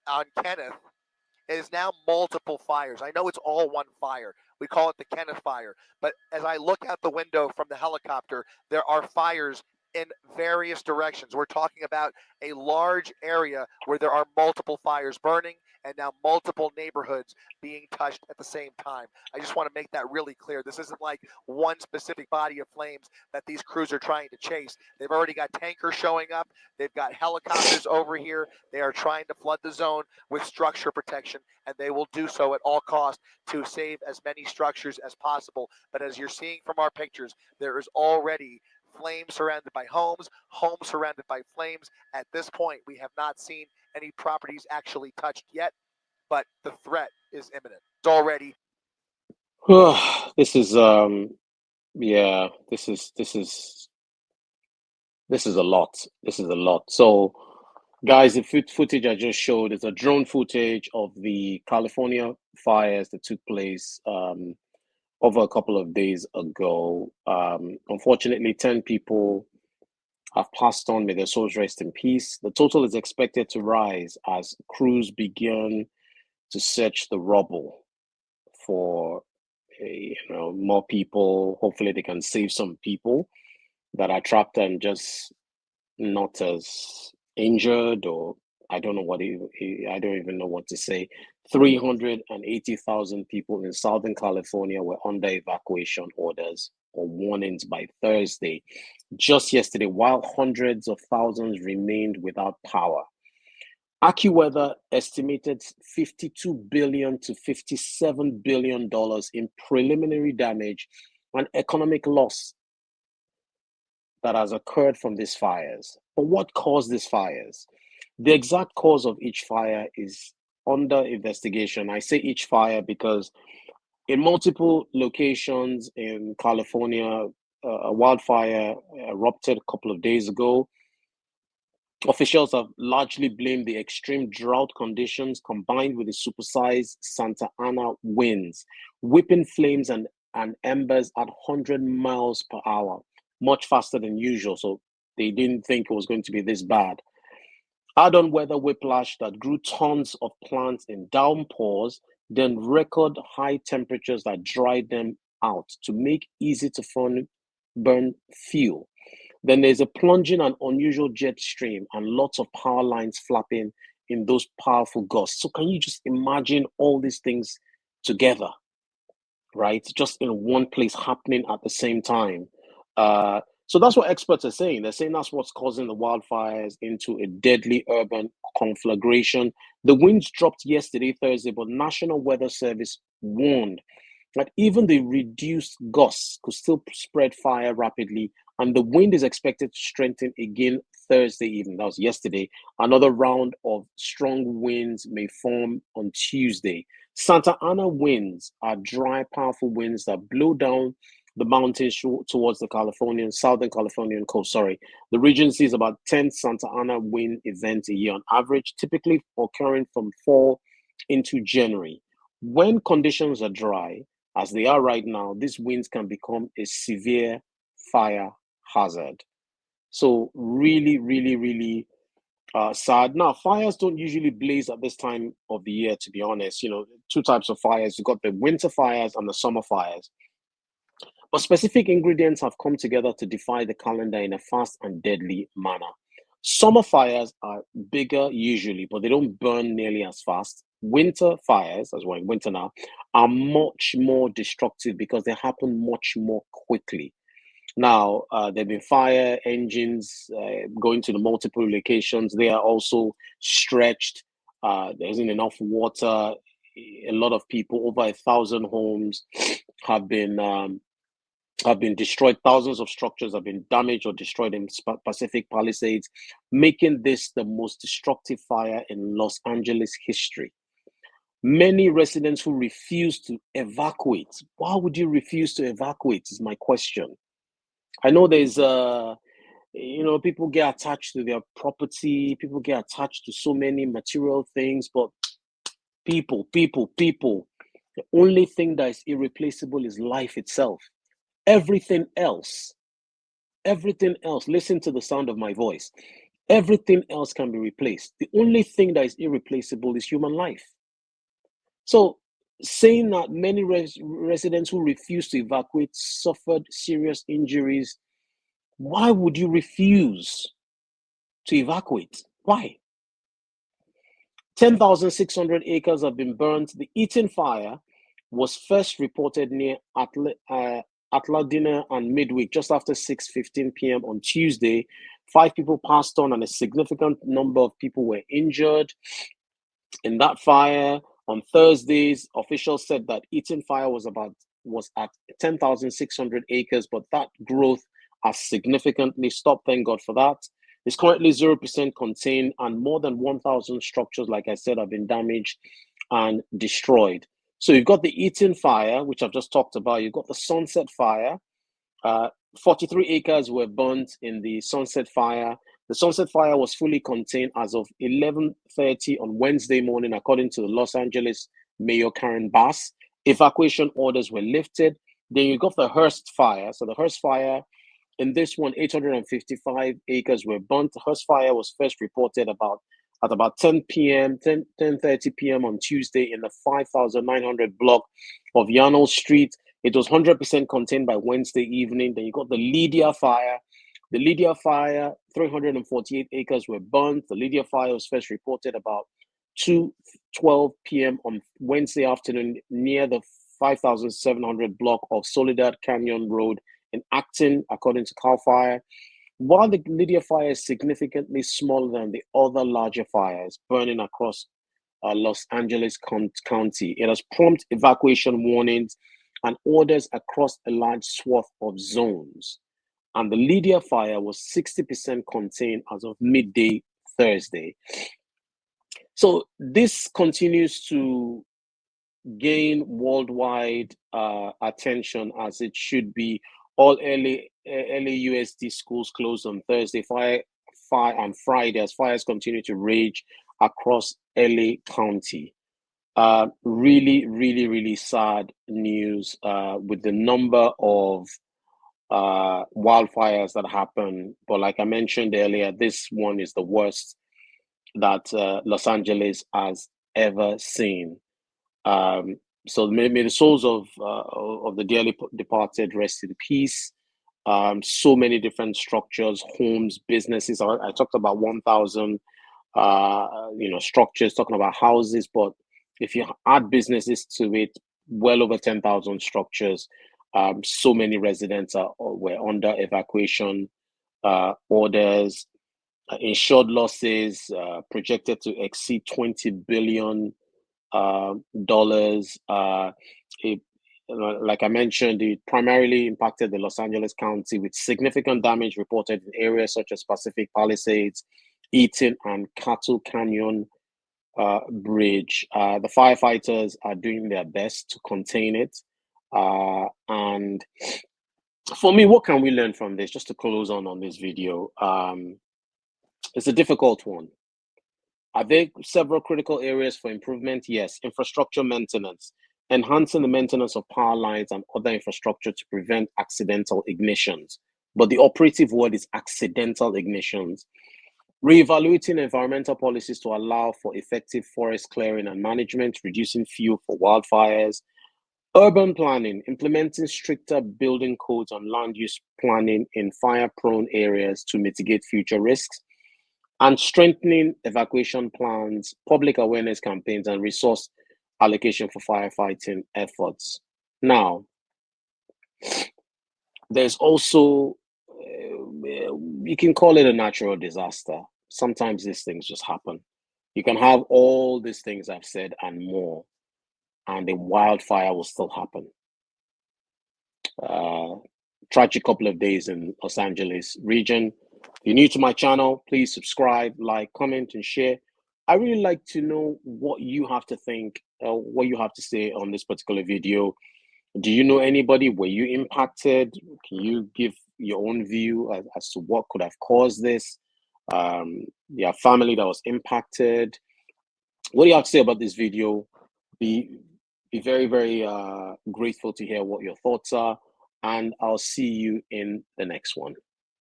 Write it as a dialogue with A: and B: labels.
A: on Kenneth is now multiple fires. I know it's all one fire. We call it the Kenneth fire. But as I look out the window from the helicopter, there are fires in various directions. We're talking about a large area where there are multiple fires burning and now multiple neighborhoods being touched at the same time. I just want to make that really clear. This isn't like one specific body of flames that these crews are trying to chase. They've already got tankers showing up. They've got helicopters over here. They are trying to flood the zone with structure protection, and they will do so at all costs to save as many structures as possible. But as you're seeing from our pictures, there is already flames surrounded by homes, homes surrounded by flames. At this point, we have not seen any properties actually touched yet, but the threat is imminent. It's already.
B: This is yeah, this is a lot. This is a lot. So, guys, the footage I just showed is a drone footage of the California fires that took place over a couple of days ago. Unfortunately, 10 people have passed on. May their souls rest in peace. The total is expected to rise as crews begin to search the rubble for more people. Hopefully, they can save some people that are trapped and just not as injured, or I don't know I don't even know what to say. 380,000 people in Southern California were under evacuation orders or warnings by Thursday, just yesterday, while hundreds of thousands remained without power. AccuWeather estimated $52 billion to $57 billion in preliminary damage and economic loss that has occurred from these fires. But what caused these fires? The exact cause of each fire is under investigation. I say each fire because in multiple locations in California, a wildfire erupted a couple of days ago. Officials have largely blamed the extreme drought conditions combined with the supersized Santa Ana winds, whipping flames and embers at 100 miles per hour, much faster than usual. So they didn't think it was going to be this bad. Add on weather whiplash that grew tons of plants in downpours, then record high temperatures that dried them out to make easy to burn fuel. Then there's a plunging and unusual jet stream and lots of power lines flapping in those powerful gusts. So can you just imagine all these things together, right? Just in one place happening at the same time. So that's what experts are saying. They're saying that's what's causing the wildfires into a deadly urban conflagration. The winds dropped yesterday, Thursday, but National Weather Service warned that even the reduced gusts could still spread fire rapidly, and the wind is expected to strengthen again Thursday evening. That was yesterday. Another round of strong winds may form on Tuesday. Santa Ana winds are dry, powerful winds that blow down the mountains towards the Southern Californian coast. Sorry. The region sees about 10 Santa Ana wind events a year on average, typically occurring from fall into January. When conditions are dry, as they are right now, these winds can become a severe fire hazard. So really, really, really sad. Now, fires don't usually blaze at this time of the year, to be honest. Two types of fires. You've got the winter fires and the summer fires. But specific ingredients have come together to defy the calendar in a fast and deadly manner. Summer fires are bigger usually, but they don't burn nearly as fast. Winter fires, as we're in winter now, are much more destructive because they happen much more quickly. Now, there have been fire engines going to the multiple locations. They are also stretched. There isn't enough water. A lot of people, over 1,000 homes, have been destroyed. Thousands of structures have been damaged or destroyed in Pacific Palisades, making this the most destructive fire in Los Angeles history. Many residents who refuse to evacuate. Why would you refuse to evacuate is my question. I know there's people get attached to their property, people get attached to so many material things, but people. The only thing that is irreplaceable is life itself. Everything else, listen to the sound of my voice. Everything else can be replaced. The only thing that is irreplaceable is human life. So, saying that many residents who refused to evacuate suffered serious injuries, why would you refuse to evacuate? Why? 10,600 acres have been burnt. The Eaton fire was first reported near Atladina and Midweek just after 6:15 p.m. on Tuesday. 5 people passed on and a significant number of people were injured in that fire. On Thursdays, officials said that Eaton fire was at 10,600 acres, but that growth has significantly stopped. Thank God for that. It's currently 0% contained, and more than 1,000 structures, like I said, have been damaged and destroyed. So you've got the Eaton fire, which I've just talked about. You've got the Sunset fire. 43 acres were burnt in the Sunset fire. The Sunset fire was fully contained as of 11:30 on Wednesday morning, according to the Los Angeles Mayor Karen Bass. Evacuation orders were lifted. Then you got the Hearst fire. So the Hearst fire, in this one, 855 acres were burnt. The Hearst fire was first reported at about 10 p.m., 10:30 p.m. on Tuesday in the 5,900 block of Yarnell Street. It was 100% contained by Wednesday evening. Then you got the Lydia fire. The Lydia fire, 348 acres were burnt. The Lydia fire was first reported about 2:12 p.m. on Wednesday afternoon near the 5,700 block of Soledad Canyon Road in Acton, according to CAL FIRE. While the Lydia fire is significantly smaller than the other larger fires burning across Los Angeles County, it has prompted evacuation warnings and orders across a large swath of zones. And the Lydia fire was 60% contained as of midday Thursday. So this continues to gain worldwide attention, as it should be. All LAUSD schools closed on Thursday, fire and Friday, as fires continue to rage across LA County. Really, really, really sad news with the number of wildfires that happen. But like I mentioned earlier, this one is the worst that Los Angeles has ever seen. So may the souls of the dearly departed rest in peace. So many different structures, homes, businesses. I talked about 1,000, structures, talking about houses, but if you add businesses to it, well over 10,000 structures. So many residents were under evacuation orders. Insured losses projected to exceed $20 billion. Like I mentioned, it primarily impacted the Los Angeles County, with significant damage reported in areas such as Pacific Palisades, Eaton, and Cattle Canyon Bridge. The firefighters are doing their best to contain it. And for me, what can we learn from this? Just to close on this video, it's a difficult one. Are there several critical areas for improvement? Yes. Infrastructure maintenance, enhancing the maintenance of power lines and other infrastructure to prevent accidental ignitions. But the operative word is accidental ignitions. Reevaluating environmental policies to allow for effective forest clearing and management, reducing fuel for wildfires. Urban planning, implementing stricter building codes on land use planning in fire-prone areas to mitigate future risks. And strengthening evacuation plans, public awareness campaigns, and resource allocation for firefighting efforts. Now, there's also, you can call it a natural disaster. Sometimes these things just happen. You can have all these things I've said and more, and a wildfire will still happen. Tragic couple of days in Los Angeles region. If you're new to my channel, please subscribe, like, comment, and share. I really like to know what you have to think, what you have to say on this particular video. Do you know anybody? Were you impacted? Can you give your own view as to what could have caused this? Your family that was impacted. What do you have to say about this video? Be very, very grateful to hear what your thoughts are, and I'll see you in the next one.